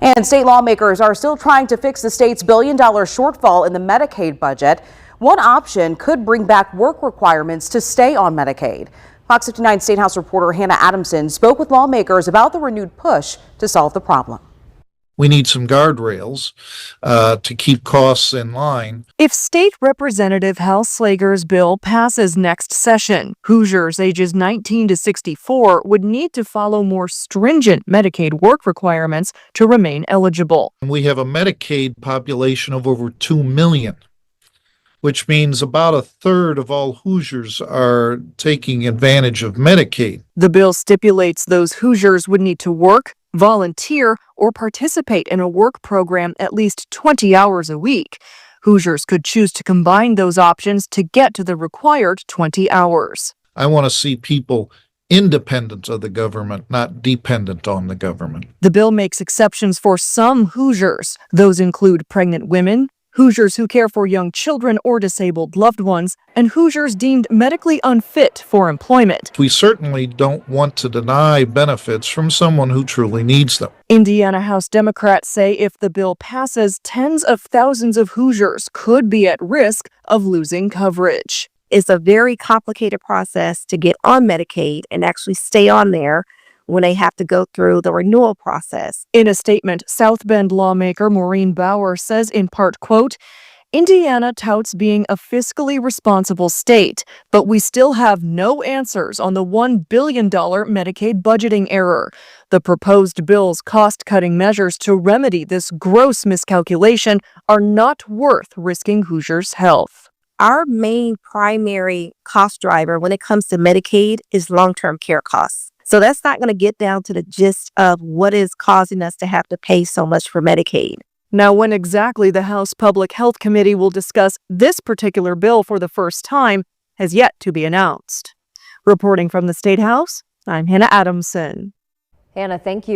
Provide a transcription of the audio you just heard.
And state lawmakers are still trying to fix the state's billion-dollar shortfall in the Medicaid budget. One option could bring back work requirements to stay on Medicaid. Fox 59 State House reporter Hannah Adamson spoke with lawmakers about the renewed push to solve the problem. We need some guardrails to keep costs in line. If State Representative Hal Slager's bill passes next session, Hoosiers ages 19 to 64 would need to follow more stringent Medicaid work requirements to remain eligible. We have a Medicaid population of over 2 million, which means about a third of all Hoosiers are taking advantage of Medicaid. The bill stipulates those Hoosiers would need to work, volunteer, or participate in a work program at least 20 hours a week. Hoosiers could choose to combine those options to get to the required 20 hours. I want to see people independent of the government, not dependent on the government. The bill makes exceptions for some Hoosiers. Those include pregnant women, Hoosiers who care for young children or disabled loved ones, and Hoosiers deemed medically unfit for employment. We certainly don't want to deny benefits from someone who truly needs them. Indiana House Democrats say if the bill passes, tens of thousands of Hoosiers could be at risk of losing coverage. It's a very complicated process to get on Medicaid and actually stay on there when they have to go through the renewal process. In a statement, South Bend lawmaker Maureen Bauer says in part, quote, Indiana touts being a fiscally responsible state, but we still have no answers on the $1 billion Medicaid budgeting error. The proposed bill's cost-cutting measures to remedy this gross miscalculation are not worth risking Hoosiers' health. Our main primary cost driver when it comes to Medicaid is long-term care costs. So that's not going to get down to the gist of what is causing us to have to pay so much for Medicaid. Now, when exactly the House Public Health Committee will discuss this particular bill for the first time has yet to be announced. Reporting from the State House, I'm Hannah Adamson. Hannah, thank you.